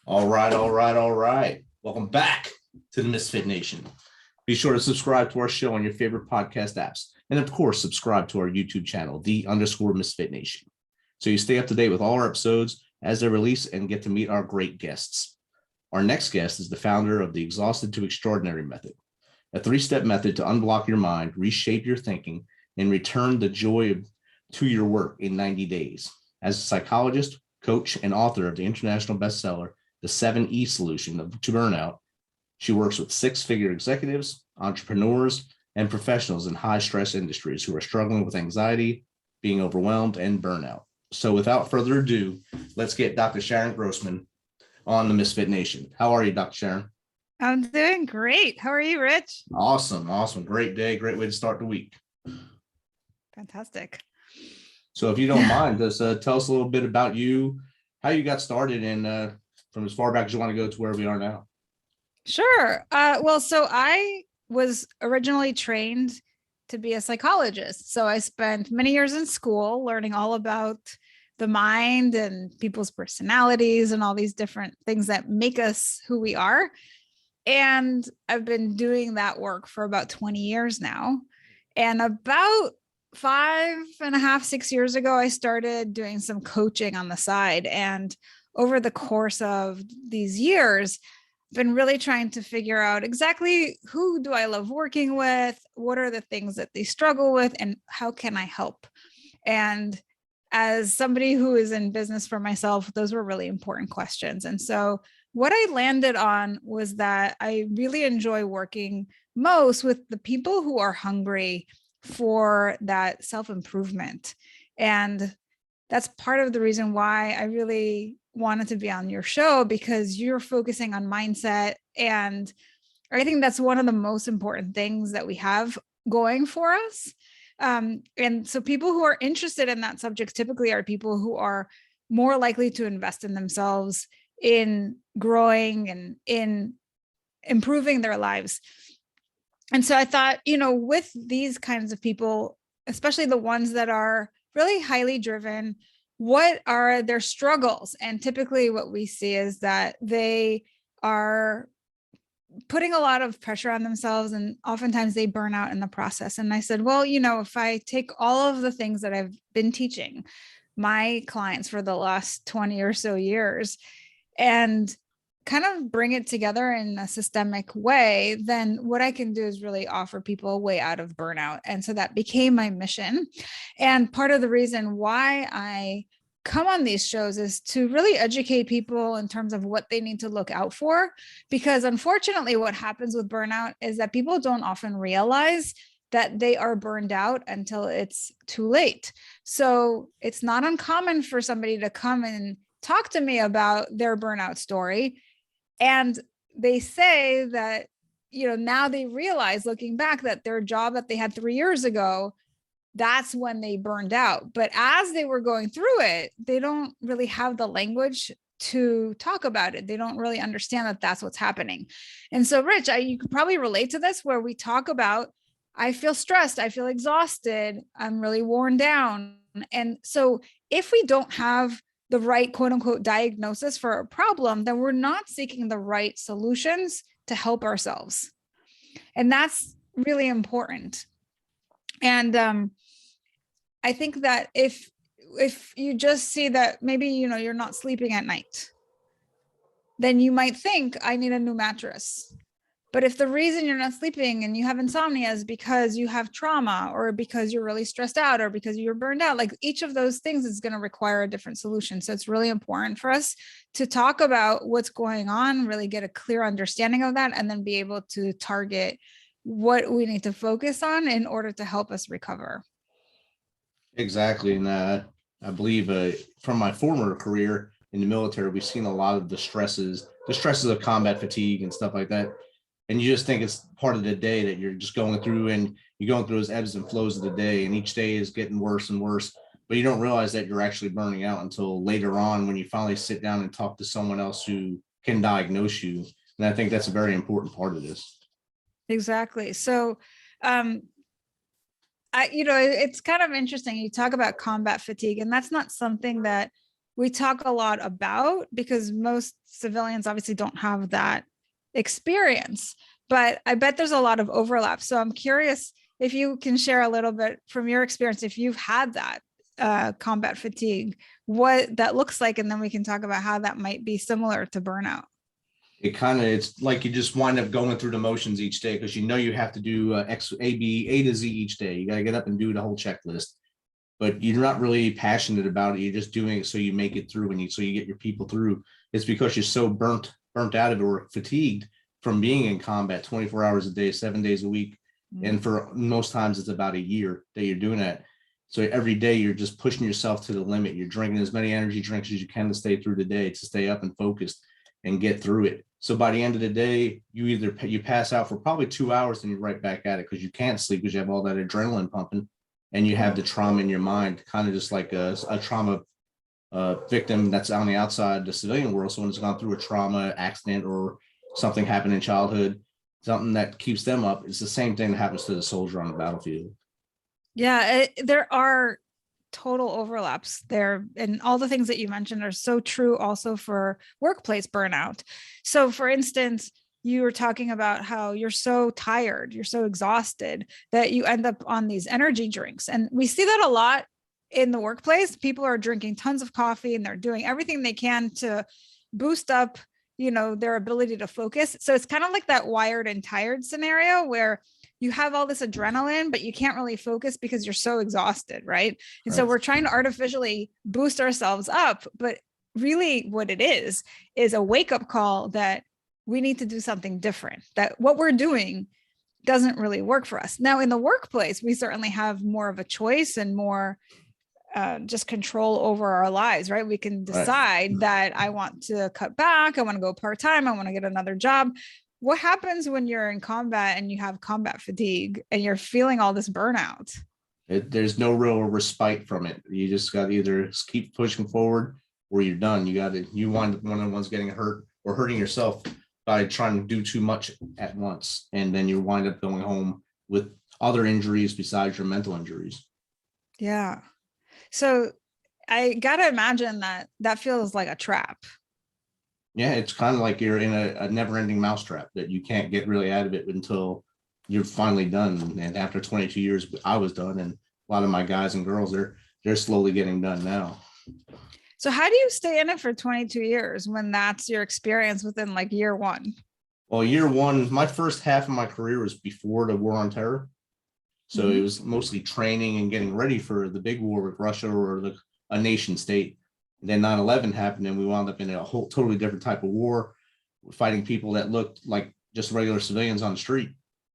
All right, all right, all right. Welcome back to the Misfit Nation. Be sure to subscribe to our show on your favorite podcast apps. And of course, subscribe to our YouTube channel, _Misfit Nation. So you stay up to date with all our episodes as they're released and get to meet our great guests. Our next guest is the founder of the Exhausted to Extraordinary method, a 3-step method to unblock your mind, reshape your thinking, and return the joy to your work in 90 days. As a psychologist, coach, and author of the international bestseller, The 7E Solution to Burnout, she works with 6-figure executives, entrepreneurs, and professionals in high-stress industries who are struggling with anxiety, being overwhelmed, and burnout. So without further ado, let's get Dr. Sharon Grossman on the Misfit Nation. How are you, Dr. Sharon? I'm doing great. How are you, Rich? Awesome. Great day. Great way to start the week. Fantastic. So if you don't mind, just tell us a little bit about you, how you got started, and from as far back as you want to go to where we are now. Sure. So I was originally trained to be a psychologist. So I spent many years in school learning all about the mind and people's personalities and all these different things that make us who we are. And I've been doing that work for about 20 years now. And about 5.5, 6 years ago, I started doing some coaching on the side. And over the course of these years, I've been really trying to figure out exactly who do I love working with, what are the things that they struggle with, and how can I help? And as somebody who is in business for myself, those were really important questions. And so what I landed on was that I really enjoy working most with the people who are hungry for that self-improvement. And that's part of the reason why I really wanted to be on your show, because you're focusing on mindset. And I think that's one of the most important things that we have going for us. And so people who are interested in that subject typically are people who are more likely to invest in themselves, in growing and in improving their lives. And so I thought, with these kinds of people, especially the ones that are really highly driven, what are their struggles? And typically what we see is that they are putting a lot of pressure on themselves, and oftentimes they burn out in the process. And I said, well, if I take all of the things that I've been teaching my clients for the last 20 or so years and kind of bring it together in a systemic way, then what I can do is really offer people a way out of burnout. And so that became my mission. And part of the reason why I come on these shows is to really educate people in terms of what they need to look out for. Because unfortunately, what happens with burnout is that people don't often realize that they are burned out until it's too late. So it's not uncommon for somebody to come and talk to me about their burnout story. And they say that, now they realize looking back that their job that they had 3 years ago, that's when they burned out. But as they were going through it, they don't really have the language to talk about it. They don't really understand that that's what's happening. And so, Rich, you could probably relate to this, where we talk about, I feel stressed, I feel exhausted, I'm really worn down. And so if we don't have the right quote unquote diagnosis for a problem, then we're not seeking the right solutions to help ourselves. And that's really important. And I think that if you just see that maybe, you're not sleeping at night, then you might think, I need a new mattress. But if the reason you're not sleeping and you have insomnia is because you have trauma, or because you're really stressed out, or because you're burned out, like each of those things is going to require a different solution. So it's really important for us to talk about what's going on, really get a clear understanding of that, and then be able to target what we need to focus on in order to help us recover. Exactly. And I believe from my former career in the military, we've seen a lot of the stresses of combat fatigue and stuff like that. And you just think it's part of the day that you're just going through, and you're going through those ebbs and flows of the day, and each day is getting worse and worse, but you don't realize that you're actually burning out until later on when you finally sit down and talk to someone else who can diagnose you. And I think that's a very important part of this. Exactly. So, it's kind of interesting. You talk about combat fatigue, and that's not something that we talk a lot about, because most civilians obviously don't have that experience, but I bet there's a lot of overlap. So I'm curious if you can share a little bit from your experience, if you've had that combat fatigue, what that looks like, and then we can talk about how that might be similar to burnout. It's like you just wind up going through the motions each day, because you know you have to do A to Z each day. You got to get up and do the whole checklist, but you're not really passionate about it. You're just doing it so you make it through, and so you get your people through. It's because you're so burnt out of it, or fatigued from being in combat 24 hours a day, 7 days a week. And for most times it's about a year that you're doing that. So every day you're just pushing yourself to the limit. You're drinking as many energy drinks as you can to stay through the day, to stay up and focused and get through it. So by the end of the day, you pass out for probably 2 hours and you're right back at it, because you can't sleep, because you have all that adrenaline pumping, and you have the trauma in your mind, kind of just like a trauma victim that's on the outside, the civilian world. Someone who's gone through a trauma, accident, or something happened in childhood, something that keeps them up. It's the same thing that happens to the soldier on the battlefield. Yeah, there are total overlaps there. And all the things that you mentioned are so true also for workplace burnout. So for instance, you were talking about how you're so tired, you're so exhausted that you end up on these energy drinks. And we see that a lot in the workplace. People are drinking tons of coffee and they're doing everything they can to boost up, their ability to focus. So it's kind of like that wired and tired scenario where you have all this adrenaline, but you can't really focus because you're so exhausted, right? And so we're trying to artificially boost ourselves up, but really what it is a wake-up call that we need to do something different, that what we're doing doesn't really work for us. Now, in the workplace, we certainly have more of a choice and more just control over our lives, right? We can decide that I want to cut back, I want to go part-time, I want to get another job. What happens when you're in combat and you have combat fatigue and you're feeling all this burnout? There's no real respite from it. You just got to either keep pushing forward or you're done. You wind up one of the ones getting hurt or hurting yourself by trying to do too much at once. And then you wind up going home with other injuries besides your mental injuries. Yeah. So I got to imagine that feels like a trap. Yeah, it's kind of like you're in a never-ending mousetrap that you can't get really out of it until you're finally done. And after 22 years, I was done, and a lot of my guys and girls, they're slowly getting done now. So how do you stay in it for 22 years when that's your experience within like year one? Well, year one, my first half of my career was before the war on terror. So it was mostly training and getting ready for the big war with Russia or a nation state. And then 9/11 happened, and we wound up in a whole totally different type of war, fighting people that looked like just regular civilians on the street.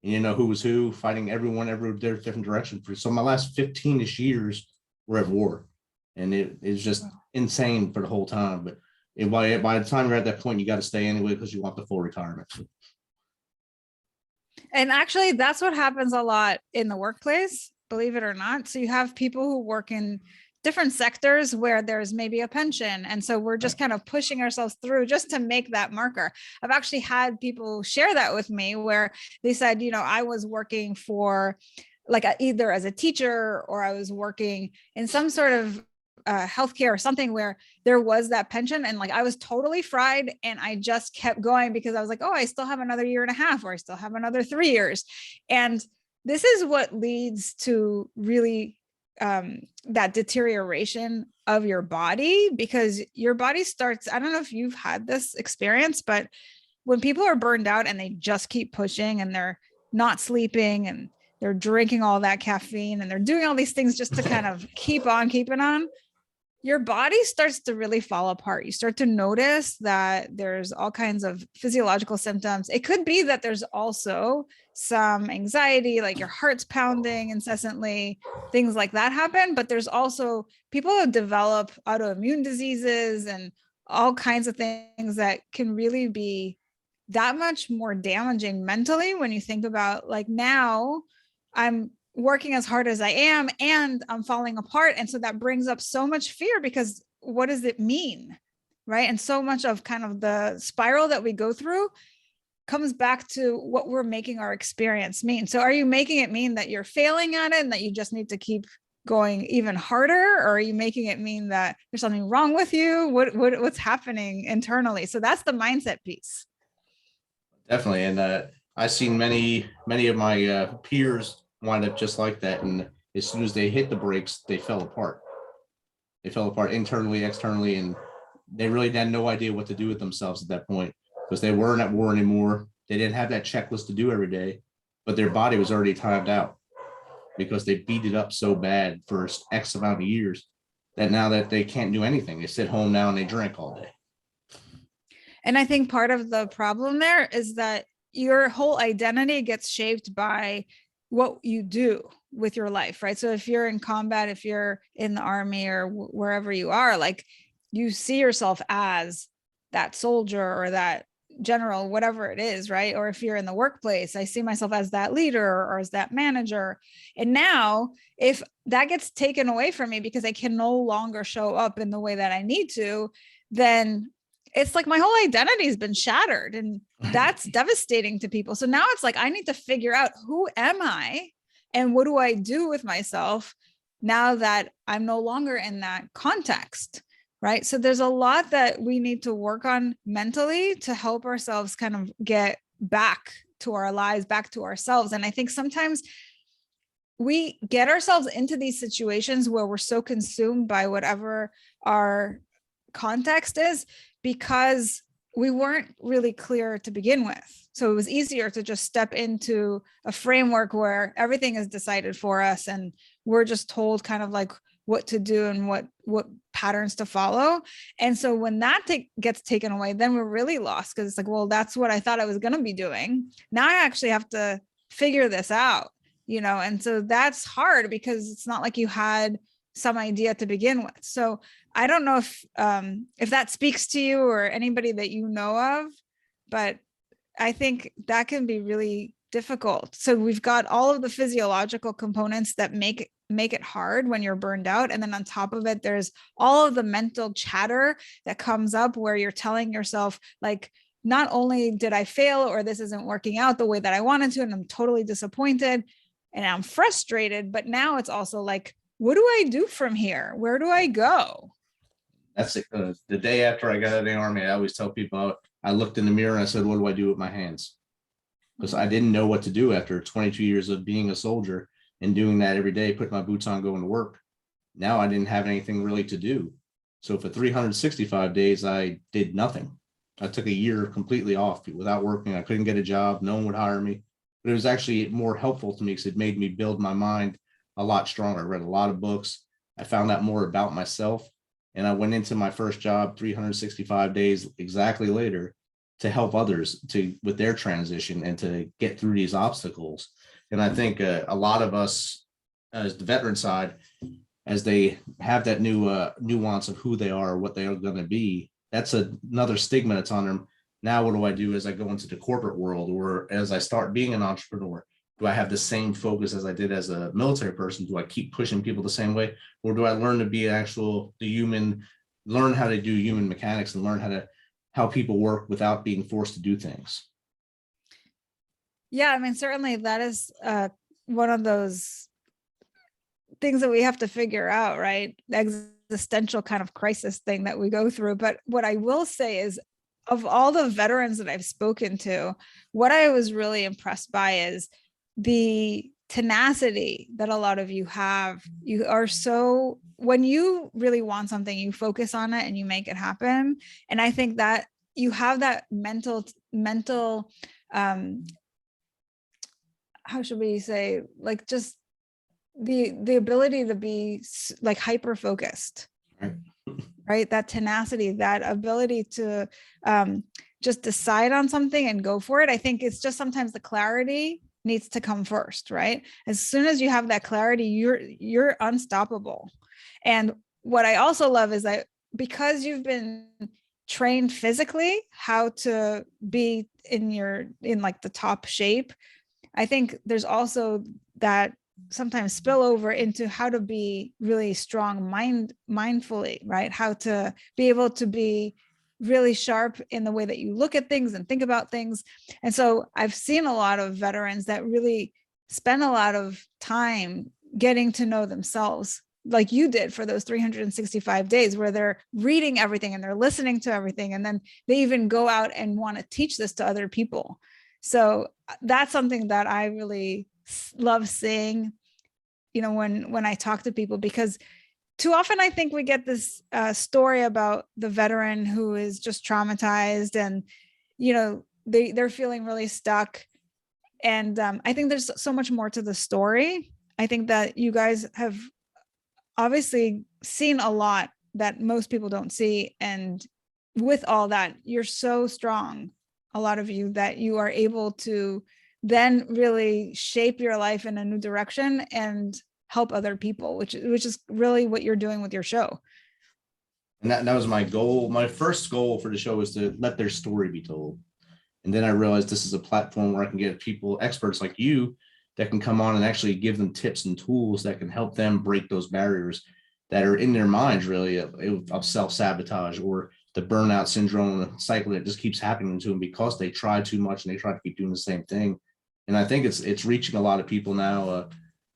And you know who was who, fighting everyone, every different direction. So my last 15-ish years were at war. And it's just insane for the whole time. But by the time you're at that point, you got to stay anyway because you want the full retirement. And actually, that's what happens a lot in the workplace, believe it or not. So you have people who work in different sectors where there's maybe a pension. And so we're just kind of pushing ourselves through just to make that marker. I've actually had people share that with me where they said, I was working for either as a teacher or I was working in some sort of healthcare or something where there was that pension, and I was totally fried, and I just kept going because I was like, oh, I still have another year and a half, or I still have another 3 years. And this is what leads to really that deterioration of your body, because your body starts, I don't know if you've had this experience, but when people are burned out and they just keep pushing and they're not sleeping and they're drinking all that caffeine and they're doing all these things just to kind of keep on keeping on, your body starts to really fall apart. You start to notice that there's all kinds of physiological symptoms. It could be that there's also some anxiety, like your heart's pounding incessantly, things like that happen. But there's also people who develop autoimmune diseases and all kinds of things that can really be that much more damaging mentally when you think about now I'm working as hard as I am and I'm falling apart. And so that brings up so much fear, because what does it mean? Right. And so much of kind of the spiral that we go through comes back to what we're making our experience mean. So are you making it mean that you're failing at it and that you just need to keep going even harder, or are you making it mean that there's something wrong with you? What's happening internally? So that's the mindset piece. Definitely. And I've seen many of my peers wind up just like that. And as soon as they hit the brakes, they fell apart. They fell apart internally, externally, and they really had no idea what to do with themselves at that point because they weren't at war anymore. They didn't have that checklist to do every day, but their body was already timed out because they beat it up so bad for X amount of years that now that they can't do anything, they sit home now and they drink all day. And I think part of the problem there is that your whole identity gets shaped by what you do with your life, right? So if you're in combat, if you're in the army or wherever you are, like you see yourself as that soldier or that general, whatever it is, right? Or if you're in the workplace, I see myself as that leader or as that manager. And now if that gets taken away from me because I can no longer show up in the way that I need to, then it's like my whole identity has been shattered, and that's devastating to people. So now it's like, I need to figure out, who am I and what do I do with myself now that I'm no longer in that context, right? So there's a lot that we need to work on mentally to help ourselves kind of get back to our lives, back to ourselves. And I think sometimes we get ourselves into these situations where we're so consumed by whatever our context is because we weren't really clear to begin with. So it was easier to just step into a framework where everything is decided for us and we're just told kind of like what to do and what patterns to follow. And so when that gets taken away, then we're really lost, because it's like, well, that's what I thought I was going to be doing. Now I actually have to figure this out, and so that's hard because it's not like you had some idea to begin with. So I don't know if that speaks to you or anybody that you know of, but I think that can be really difficult. So we've got all of the physiological components that make it hard when you're burned out. And then on top of it, there's all of the mental chatter that comes up where you're telling yourself, like, not only did I fail or this isn't working out the way that I wanted to, and I'm totally disappointed and I'm frustrated, but now it's also like, what do I do from here? Where do I go? That's it. The day after I got out of the army, I always tell people, I looked in the mirror and I said, what do I do with my hands? Because I didn't know what to do after 22 years of being a soldier and doing that every day, putting my boots on, going to work. Now I didn't have anything really to do. So for 365 days, I did nothing. I took a year completely off without working. I couldn't get a job. No one would hire me. But it was actually more helpful to me because it made me build my mind a lot stronger. I read a lot of books. I found out more about myself. And I went into my first job 365 days exactly later to help others with their transition and to get through these obstacles. And I think a lot of us, as the veteran side, as they have that new nuance of who they are, what they are going to be, that's another stigma that's on them. Now, what do I do as I go into the corporate world, or as I start being an entrepreneur? Do I have the same focus as I did as a military person? Do I keep pushing people the same way? Or do I learn to be the human, learn how to do human mechanics and learn how people work without being forced to do things? Yeah, I mean, certainly that is one of those things that we have to figure out, right? Existential kind of crisis thing that we go through. But what I will say is, of all the veterans that I've spoken to, what I was really impressed by is the tenacity that a lot of you have. You are so, when you really want something, you focus on it and you make it happen. And I think that you have that mental, how should we say, like, just the ability to be like hyper focused, right? That tenacity, that ability to just decide on something and go for it. I think it's just sometimes the clarity needs to come first, right? As soon as you have that clarity, you're unstoppable. And what I also love is that because you've been trained physically how to be in like the top shape, I think there's also that sometimes spill over into how to be really strong mindfully, right? How to be able to be really sharp in the way that you look at things and think about things. And so I've seen a lot of veterans that really spend a lot of time getting to know themselves like you did for those 365 days, where they're reading everything and they're listening to everything. And then they even go out and want to teach this to other people. So that's something that I really love seeing, when I talk to people, because too often I think we get this story about the veteran who is just traumatized and, they're feeling really stuck. And I think there's so much more to the story. I think that you guys have obviously seen a lot that most people don't see. And with all that, you're so strong, a lot of you, that you are able to then really shape your life in a new direction and help other people, which is really what you're doing with your show. And that was my goal. My first goal for the show was to let their story be told. And then I realized this is a platform where I can get people, experts like you, that can come on and actually give them tips and tools that can help them break those barriers that are in their minds, really, of self-sabotage or the burnout syndrome, the cycle that just keeps happening to them because they try too much and they try to keep doing the same thing. And I think it's reaching a lot of people now.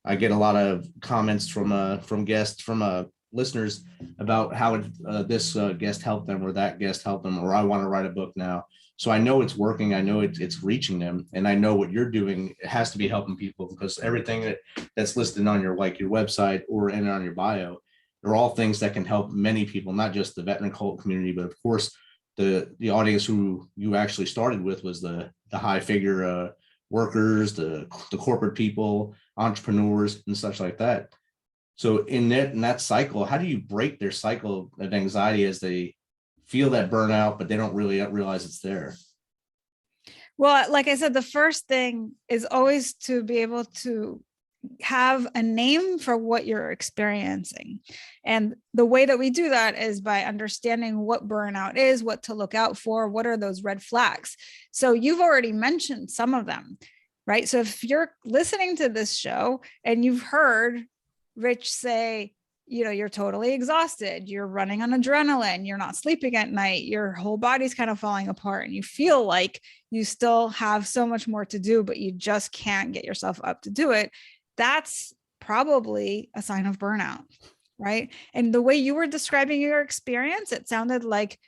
I get a lot of comments from guests, from listeners about how this guest helped them or that guest helped them, or I want to write a book now. So I know it's working. I know it's reaching them, and I know what you're doing has to be helping people, because everything that's listed on your website or in on your bio, they're all things that can help many people, not just the veteran cult community, but of course the audience who you actually started with was the high figure workers, the corporate people, entrepreneurs, and such like that. So in that cycle, how do you break their cycle of anxiety as they feel that burnout, but they don't really realize it's there? Well, like I said, the first thing is always to be able to have a name for what you're experiencing. And the way that we do that is by understanding what burnout is, what to look out for, what are those red flags. So you've already mentioned some of them, right? So if you're listening to this show and you've heard Rich say, you're totally exhausted, you're running on adrenaline, you're not sleeping at night, your whole body's kind of falling apart, and you feel like you still have so much more to do, but you just can't get yourself up to do it, that's probably a sign of burnout, right? And the way you were describing your experience, it sounded like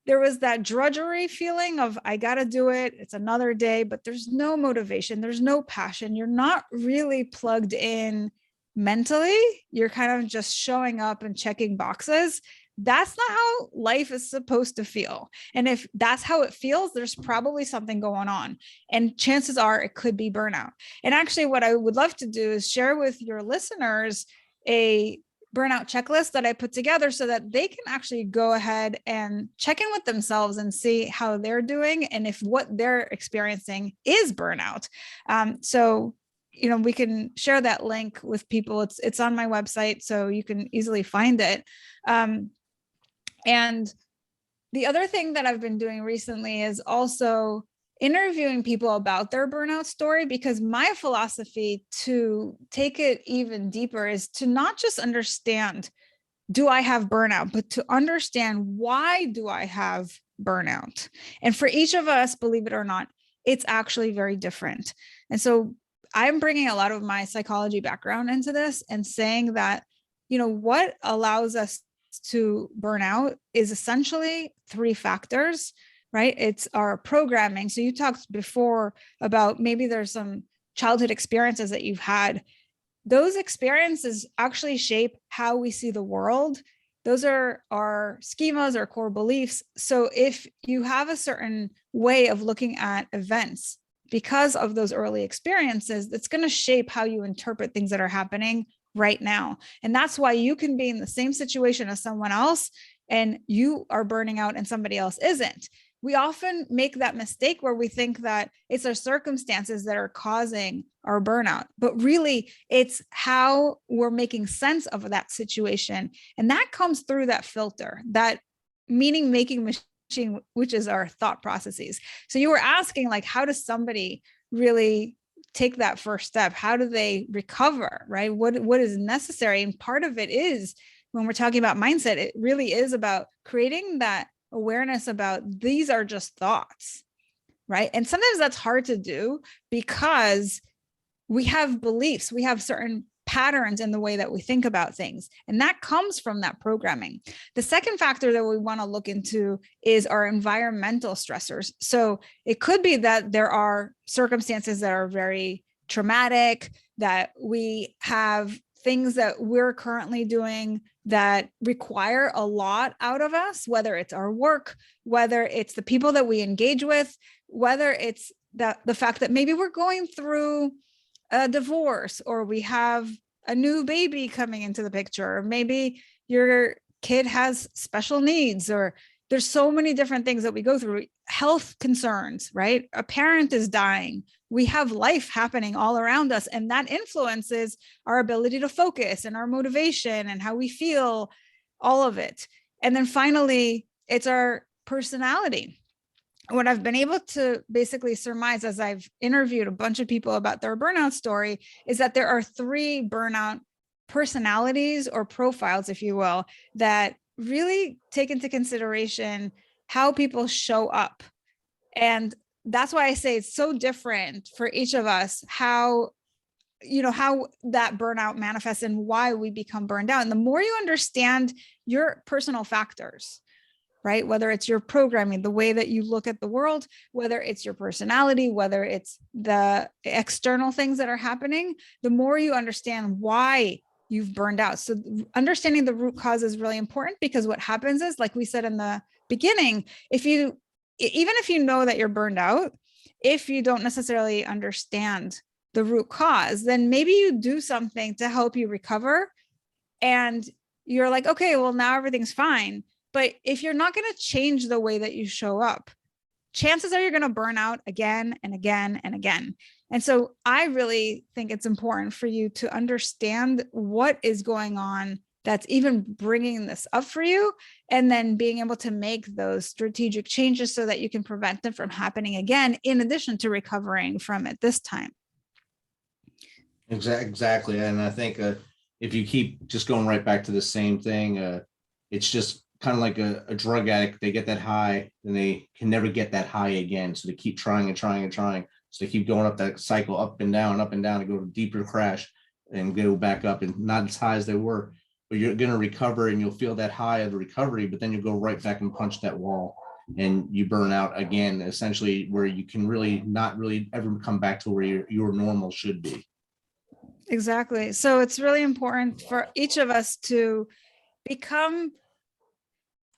there was that drudgery feeling of, I got to do it, it's another day, but there's no motivation, there's no passion, you're not really plugged in mentally, you're kind of just showing up and checking boxes. That's not how life is supposed to feel. And if that's how it feels, there's probably something going on. And chances are it could be burnout. And actually, what I would love to do is share with your listeners a burnout checklist that I put together so that they can actually go ahead and check in with themselves and see how they're doing and if what they're experiencing is burnout. So we can share that link with people. It's on my website, so you can easily find it. And the other thing that I've been doing recently is also interviewing people about their burnout story, because my philosophy to take it even deeper is to not just understand, do I have burnout, but to understand, why do I have burnout? And for each of us, believe it or not, it's actually very different. And so I'm bringing a lot of my psychology background into this and saying that, what allows us to burn out is essentially 3 factors, right? It's our programming. So you talked before about maybe there's some childhood experiences that you've had. Those experiences actually shape how we see the world. Those are our schemas or core beliefs. So if you have a certain way of looking at events because of those early experiences, that's going to shape how you interpret things that are happening right now. And that's why you can be in the same situation as someone else and you are burning out and somebody else isn't. We often make that mistake where we think that it's our circumstances that are causing our burnout, but really it's how we're making sense of that situation. And that comes through that filter, that meaning making machine, which is our thought processes. So you were asking, like, how does somebody really take that first step? How do they recover, right? What is necessary? And part of it is, when we're talking about mindset, it really is about creating that awareness about these are just thoughts, right? And sometimes that's hard to do because we have beliefs, we have certain patterns in the way that we think about things. And that comes from that programming. The second factor that we want to look into is our environmental stressors. So it could be that there are circumstances that are very traumatic, that we have things that we're currently doing that require a lot out of us, whether it's our work, whether it's the people that we engage with, whether it's the fact that maybe we're going through a divorce, or we have a new baby coming into the picture, or maybe your kid has special needs, or there's so many different things that we go through. Health concerns, right? A parent is dying. We have life happening all around us, and that influences our ability to focus and our motivation and how we feel, all of it. And then finally, it's our personality. What I've been able to basically surmise as I've interviewed a bunch of people about their burnout story is that there are 3 burnout personalities or profiles, if you will, that really take into consideration how people show up. And that's why I say it's so different for each of us, how that burnout manifests and why we become burned out. And the more you understand your personal factors, right? Whether it's your programming, the way that you look at the world, whether it's your personality, whether it's the external things that are happening, the more you understand why you've burned out. So understanding the root cause is really important, because what happens is, like we said in the beginning, even if you know that you're burned out, if you don't necessarily understand the root cause, then maybe you do something to help you recover. And you're like, okay, well, now everything's fine. But if you're not going to change the way that you show up, chances are you're going to burn out again and again and again. And so I really think it's important for you to understand what is going on that's even bringing this up for you, and then being able to make those strategic changes so that you can prevent them from happening again, in addition to recovering from it this time. Exactly. And I think if you keep just going right back to the same thing, it's just kind of like a drug addict. They get that high and they can never get that high again. So they keep trying and trying and trying. So they keep going up that cycle, up and down, and go to deeper crash and go back up, and not as high as they were. But you're going to recover, and you'll feel that high of the recovery, but then you'll go right back and punch that wall, and you burn out again, essentially, where you can really not really ever come back to where your normal should be. Exactly. So it's really important for each of us to become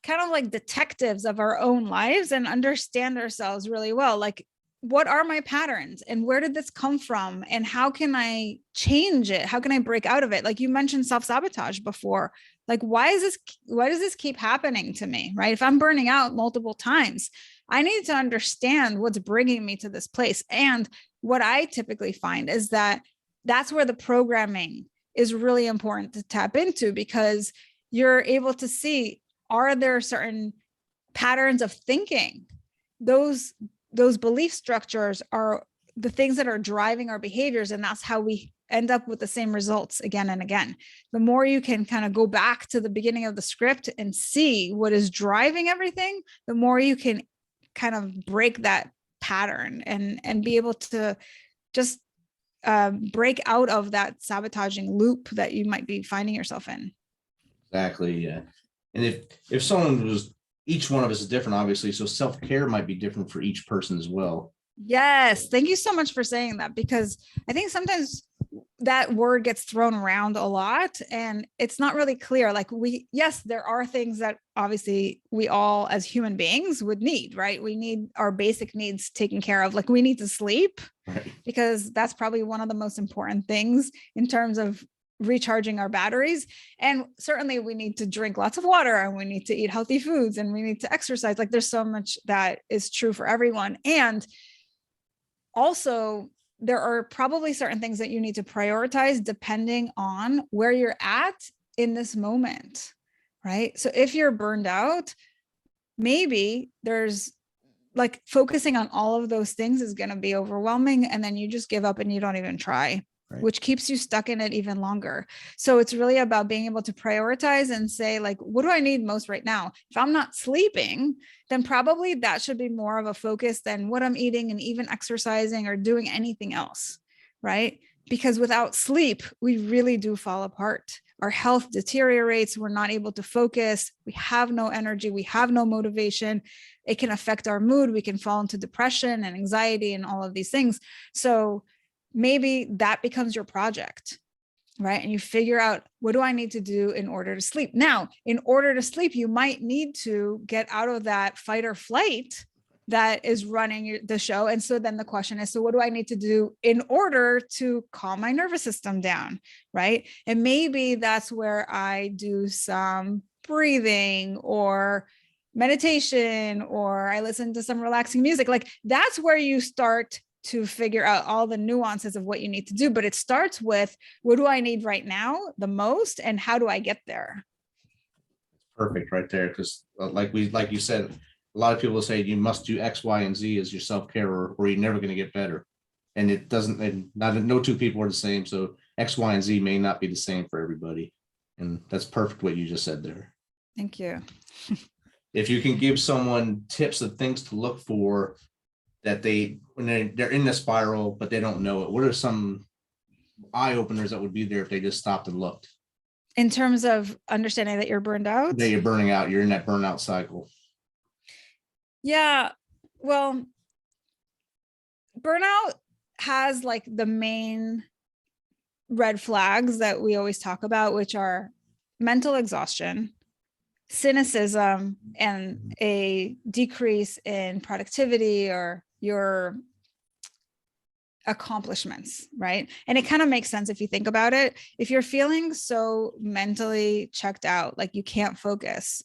kind of like detectives of our own lives and understand ourselves really well. Like, what are my patterns, and where did this come from, and how can I change it? How can I break out of it? Like you mentioned self-sabotage before. Like, why does this keep happening to me, right? If I'm burning out multiple times, I need to understand what's bringing me to this place. And what I typically find is that that's where the programming is really important to tap into, because you're able to see, are there certain patterns of thinking? Those belief structures are the things that are driving our behaviors. And that's how we end up with the same results again and again. The more you can kind of go back to the beginning of the script and see what is driving everything, the more you can kind of break that pattern and be able to just break out of that sabotaging loop that you might be finding yourself in. Exactly. Yeah. And if someone was, each one of us is different, obviously, so self-care might be different for each person as well. Yes. Thank you so much for saying that, because I think sometimes that word gets thrown around a lot and it's not really clear. Like yes, there are things that obviously we all as human beings would need, right? We need our basic needs taken care of. Like we need to sleep, Right. Because that's probably one of the most important things in terms of recharging our batteries. And certainly we need to drink lots of water, and we need to eat healthy foods, and we need to exercise. Like there's so much that is true for everyone. And also, there are probably certain things that you need to prioritize depending on where you're at in this moment, right? So if you're burned out, maybe there's like focusing on all of those things is going to be overwhelming. And then you just give up and you don't even try. Right. Which keeps you stuck in it even longer. So it's really about being able to prioritize and say, like, what do I need most right now? If I'm not sleeping, then probably that should be more of a focus than what I'm eating and even exercising or doing anything else, right? because without sleep, we really do fall apart. Our health deteriorates. We're not able to focus. We have no energy. We have no motivation. It can affect our mood. We can fall into depression and anxiety and all of these things. So maybe that becomes your project, right? And you figure out, what do I need to do in order to sleep? Now, in order to sleep, you might need to get out of that fight or flight that is running the show. And so then the question is, so what do I need to do in order to calm my nervous system down, right? And maybe that's where I do some breathing or meditation, or I listen to some relaxing music. Like, that's where you start to figure out all the nuances of what you need to do. But it starts with, what do I need right now the most, and how do I get there? Perfect right there. Because like you said, a lot of people say you must do X, Y, and Z as your self-care, or you're never going to get better. And it doesn't, and no two people are the same. So X, Y, and Z may not be the same for everybody. And that's perfect what you just said there. Thank you. If you can give someone tips of things to look for that when they're in the spiral, but they don't know it, what are some eye openers that would be there if they just stopped and looked? In terms of understanding that you're burned out? That you're burning out, you're in that burnout cycle. Yeah, well, burnout has like the main red flags that we always talk about, which are mental exhaustion, cynicism, and a decrease in productivity or your accomplishments, right? And it kind of makes sense if you think about it. If you're feeling so mentally checked out, like you can't focus,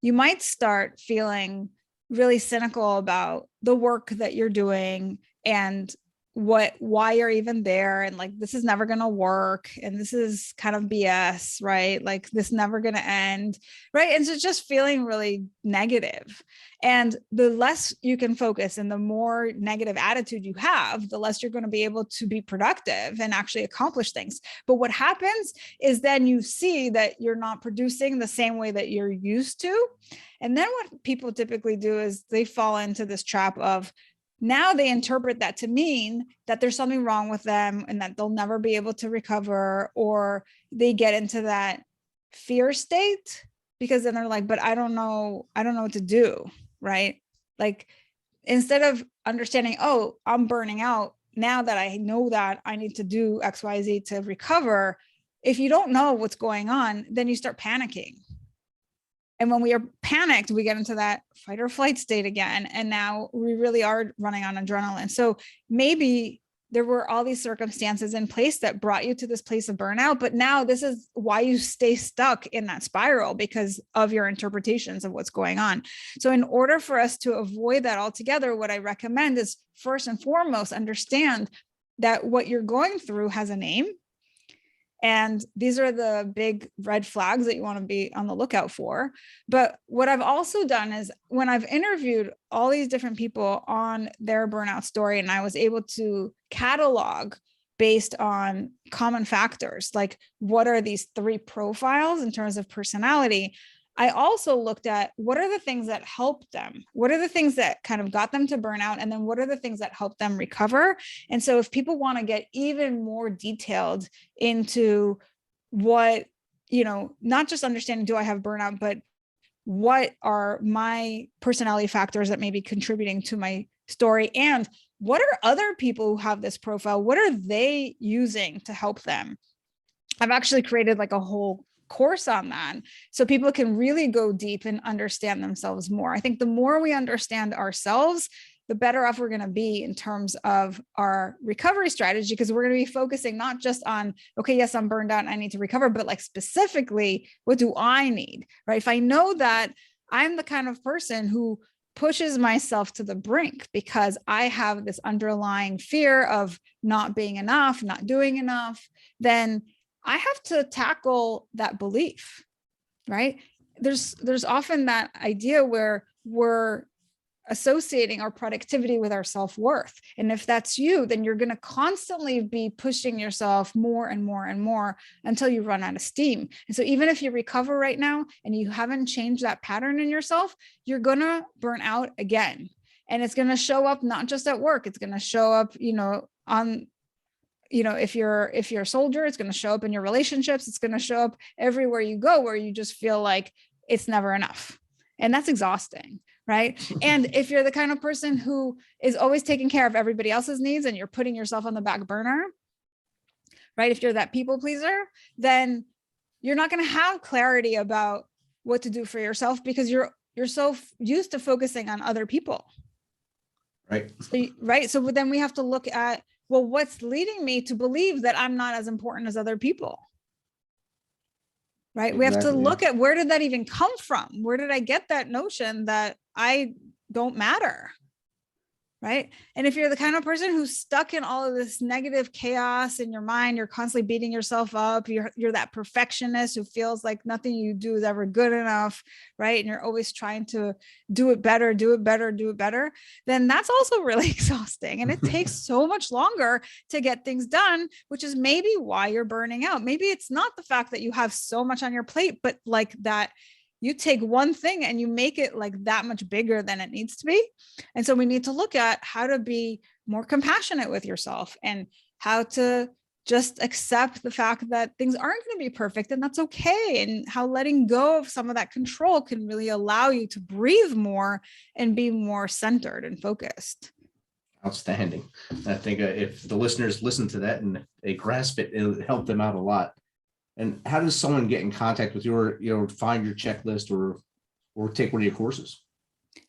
you might start feeling really cynical about the work that you're doing and why you're even there, and like, this is never going to work, and this is kind of BS, right? Like, this never going to end, right? And so just feeling really negative. And the less you can focus and the more negative attitude you have, the less you're going to be able to be productive and actually accomplish things. But what happens is then you see that you're not producing the same way that you're used to. And then what people typically do is they fall into this trap of, now they interpret that to mean that there's something wrong with them and that they'll never be able to recover, or they get into that fear state, because then they're like, but I don't know what to do, right? Like, instead of understanding, oh, I'm burning out, now that I know that I need to do X, Y, Z to recover, if you don't know what's going on, then you start panicking. And when we are panicked, we get into that fight or flight state again. And now we really are running on adrenaline. So maybe there were all these circumstances in place that brought you to this place of burnout, but now this is why you stay stuck in that spiral, because of your interpretations of what's going on. So in order for us to avoid that altogether, what I recommend is, first and foremost, understand that what you're going through has a name. And these are the big red flags that you want to be on the lookout for. But what I've also done is, when I've interviewed all these different people on their burnout story, and I was able to catalog based on common factors, like what are these 3 profiles in terms of personality, I also looked at what are the things that helped them? What are the things that kind of got them to burnout? And then what are the things that helped them recover? And so if people want to get even more detailed into what, not just understanding, do I have burnout, but what are my personality factors that may be contributing to my story? And what are other people who have this profile? What are they using to help them? I've actually created like a whole course on that, so people can really go deep and understand themselves more. I think the more we understand ourselves, the better off we're going to be in terms of our recovery strategy, because we're going to be focusing not just on, okay, yes, I'm burned out and I need to recover, but like specifically, what do I need, right? If I know that I'm the kind of person who pushes myself to the brink because I have this underlying fear of not being enough, not doing enough, then I have to tackle that belief, right? There's often that idea where we're associating our productivity with our self-worth. And if that's you, then you're going to constantly be pushing yourself more and more and more until you run out of steam. And so even if you recover right now and you haven't changed that pattern in yourself, you're going to burn out again. And it's going to show up not just at work, it's going to show up, on if you're a soldier, it's going to show up in your relationships. It's going to show up everywhere you go, where you just feel like it's never enough. And that's exhausting, right? And if you're the kind of person who is always taking care of everybody else's needs and you're putting yourself on the back burner, right? If you're that people pleaser, then you're not going to have clarity about what to do for yourself, because you're so used to focusing on other people. Right. So then we have to look at, well, what's leading me to believe that I'm not as important as other people? Right. Exactly. We have to look at, where did that even come from? Where did I get that notion that I don't matter? Right. And if you're the kind of person who's stuck in all of this negative chaos in your mind, you're constantly beating yourself up. You're that perfectionist who feels like nothing you do is ever good enough. Right. And you're always trying to do it better, then that's also really exhausting. And it takes so much longer to get things done, which is maybe why you're burning out. Maybe it's not the fact that you have so much on your plate, but like that you take one thing and you make it like that much bigger than it needs to be. And so we need to look at how to be more compassionate with yourself and how to just accept the fact that things aren't going to be perfect, and that's okay. And how letting go of some of that control can really allow you to breathe more and be more centered and focused. Outstanding. I think if the listeners listen to that and they grasp it, it'll help them out a lot. And how does someone get in contact with your, find your checklist or take one of your courses?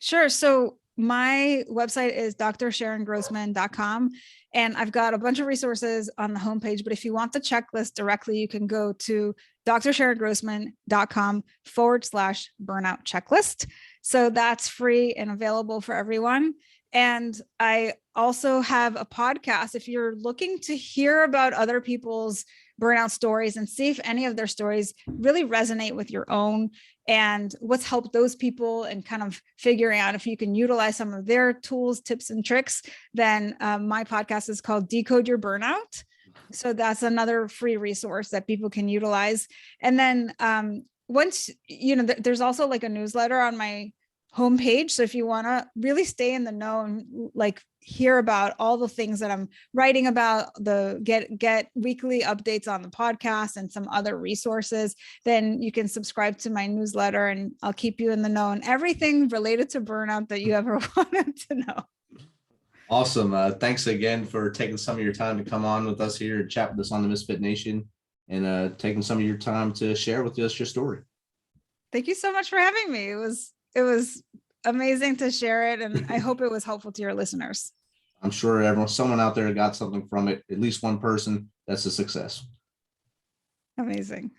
Sure. So my website is drsharongrossman.com, and I've got a bunch of resources on the homepage. But if you want the checklist directly, you can go to drsharongrossman.com/burnout checklist. So that's free and available for everyone. And I also have a podcast. If you're looking to hear about other people's burnout stories and see if any of their stories really resonate with your own and what's helped those people, and kind of figuring out if you can utilize some of their tools, tips, and tricks, then my podcast is called Decode Your Burnout. So that's another free resource that people can utilize. And then once, there's also like a newsletter on my homepage. So if you want to really stay in the know and like hear about all the things that I'm writing about, get weekly updates on the podcast and some other resources, then you can subscribe to my newsletter and I'll keep you in the know on everything related to burnout that you ever wanted to know. Awesome. Thanks again for taking some of your time to come on with us here and chat with us on the Misfit Nation, and taking some of your time to share with us your story. Thank you so much for having me. It was amazing to share it, and I hope it was helpful to your listeners. I'm sure someone out there got something from it, at least one person. That's a success. Amazing.